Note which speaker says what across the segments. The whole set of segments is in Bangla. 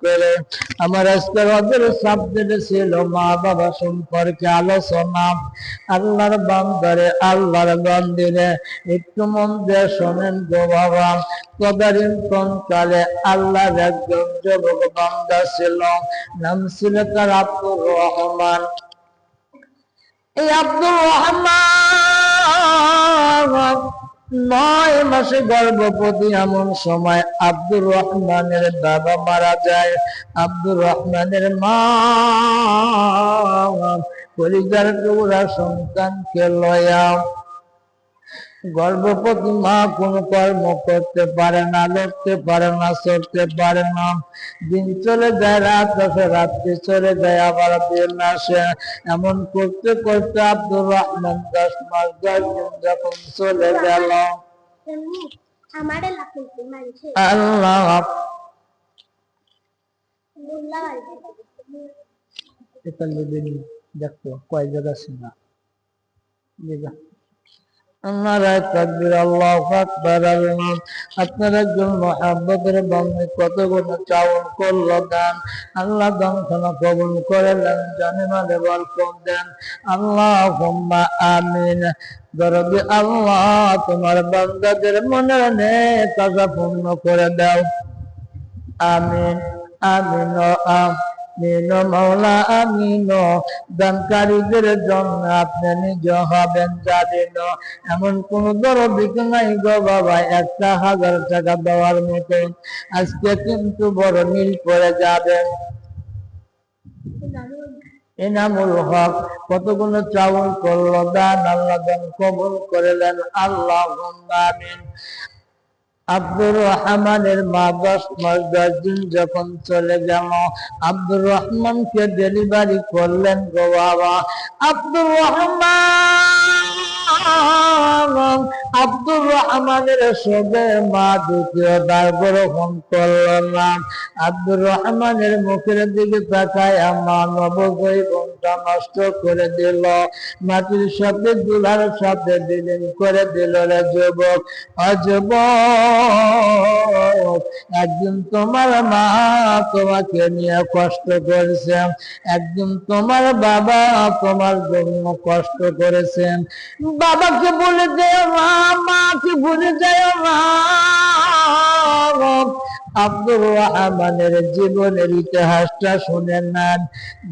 Speaker 1: করে আমার আজকের ওদের সাবজেক্ট ছিল মা বাবা সম্পর্কে আলোচনা। আল্লাহর বান্দারে, আল্লাহর বান্দিরে, একটু মন দিয়ে শোনেন গো বাবা। তদানীন্তন কালে আল্লাহর একজন যুবক বান্দা ছিল, নাম ছিল তার আব্দুর রহমান। এই আব্দুর রহমান 9 মাসে গর্ভবতী। এমন সময় আব্দুর রহমানের বাবা মারা যায়। আব্দুর রহমানের মা পরিবার টুকরা সন্তানকে লয়া, গর্ভবতী মা কোন কর্ম করতে পারে না, লড়তে পারে না, চড়তে পারে না। দিন চলে যায়, রাত আসে, রাত্রি চলে যায়, আবার দিন আসে। এমন করতে করতে আব্দুর রহমান 10 মাস 10 দিন যখন চলে গেল, আল্লাহ দেখতো কয় জায়গা ছিল না। আপনার একজন মহাব্বতের বন্ধু কতগুলো চাউল করল দান, আল্লাহ দংশনা কবুল করে দেন, জানে মানে বরকত দেন। আল্লাহুম্মা আমিন। দরদি আল্লাহ, তোমার বান্দাদের মনের নেক আশা পূর্ণ করে দাও। আমিন আমিন আমিন মাওলা আমিন। দানকারীদের জন্য আপনি নিজ হবেন জানেন। এমন কোন দরদিক নাই গো বাবা 1000 টাকা দেওয়ার মতো। আজকে কিন্তু বড় নীল পড়ে যাবেন। এনামুল হক কতগুলো চাউল করলো দান, আল্লাহ দান কবুল করে দেন। আল্লাহুম্মা আমিন। আব্দুর রহমানের মা 10 মাস 10 দিন যখন চলে গেল, আব্দুর রহমানকে ডেলিভারি করলেন গো বাবা। আব্দুর রহমানের সবে মা দ্বিতীয়বার গ্রহণ করল না। আব্দুর রহমানের মুখের দিকে তাকায় মা নবজৈবনটা নষ্ট করে দিল, মাটির সাথে দুলার সাথে বিলীন করে দিল। রে যুবক, অযুবক, একদিন তোমার মা তোমাকে নিয়ে কষ্ট করেছে, একদিন তোমার বাবা তোমার জন্য কষ্ট করেছেন। বাবাকে বলে যেও না, মাকে বলে যেও না। আব্দুর রহমানের জীবনের ইতিহাসটা শুনে নেন।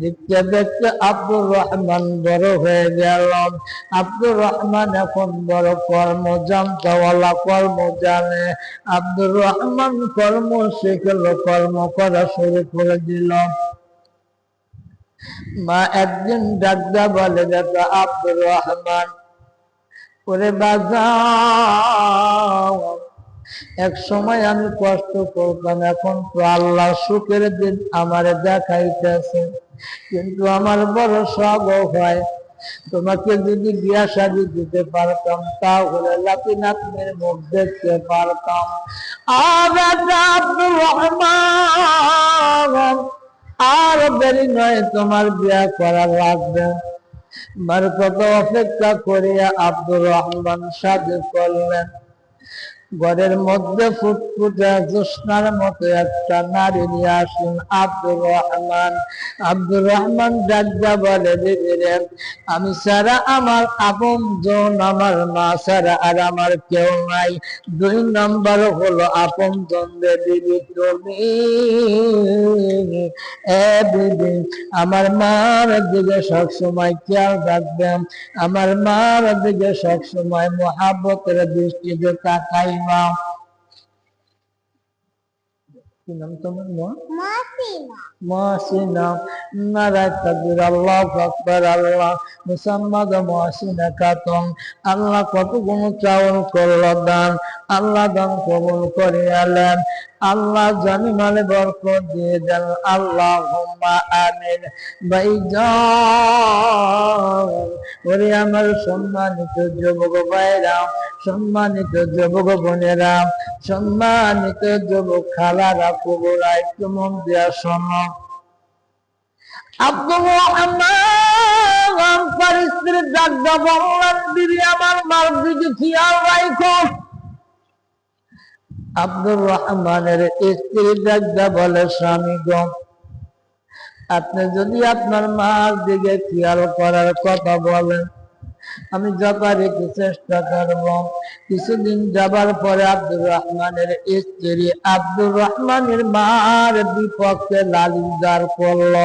Speaker 1: দেখতে দেখতে আব্দুর রহমান বড় হয়ে গেল। আব্দুর রহমান এখন বড় কর্মজানতাওয়ালা, কর্ম জানে। আব্দুর রহমান কর্ম শিখল, কর্ম করা শুরু করে দিল। মা একদিন ডাকদা বলে, দেখো আব্দুর রহমান, ওরে বাজাও, এক সময় আমি কষ্ট করতাম, এখন তো আল্লাহ সুখের দিন আমারে দেখাইতেছে, কিন্তু আমার বড় শখ হয় তোমাকে যদি বিয়া শাদী দিতে পারতাম, তাহলে লাতি নাতনির মুখ দেখতে পারতাম। আব্দুর রহমান, আর দেরি নয়, তোমার বিয়া করা লাগবে। মার কত অপেক্ষা করিয়া আব্দুর রহমান শাদী করলেন। ঘরের মধ্যে ফুটফুটে জ্যোৎস্নার মতো একটা নারী নিয়ে আসেন আব্দুর রহমান। আব্দুর রহমান ডাকদা বলে, দিদিরে, আমি ছাড়া আমার আপনজন, আমার মা ছাড়া আর আমার কেউ নাই। 2 নম্বর হলো আপনজন রে দিদি তুমি। দিদি, আমার মার দিকে সবসময় খেয়াল রাখবেন, আমার মার দিকে সবসময় মহাব্বতের দৃষ্টিতে তাকাই। কি নাম তোমার? মহসিনা। নারায় তাকবীর, আল্লাহু আকবার। আল্লাহ মুসাম্মাদ মহসিনা খাতুন। আল্লাহ কত গুণ চাউল করল দান, আল্লাহ দান কবুল করে আলেন। আল্লাহ জানি মালে বরকত দিয়ে দেন। আল্লাহুম্মা আমিন। ভাইজান, ওরে আমার সম্মানিত যুবক ভাইরা, সম্মানিত যুবক বোনেরা, সম্মানিত যুবক খালারা, কুবুরা, একটু মন দিয়া শোনো। আব্দুর রহমান তার স্ত্রীর ডাকদা বললেন, দিদি আমার মার দিকে খেয়াল রাখো। আব্দুর রহমানের স্ত্রী ডাকটা বলে, স্বামী গো, আপনি যদি আপনার মার দিকে খেয়াল করার কথা বলেন, আমি যথারীতি চেষ্টা করব। কিছুদিন যাবার পরে আব্দুর রহমানের স্ত্রী আব্দুর রহমানের মার বিপক্ষে লালিশ দাঁড় করল।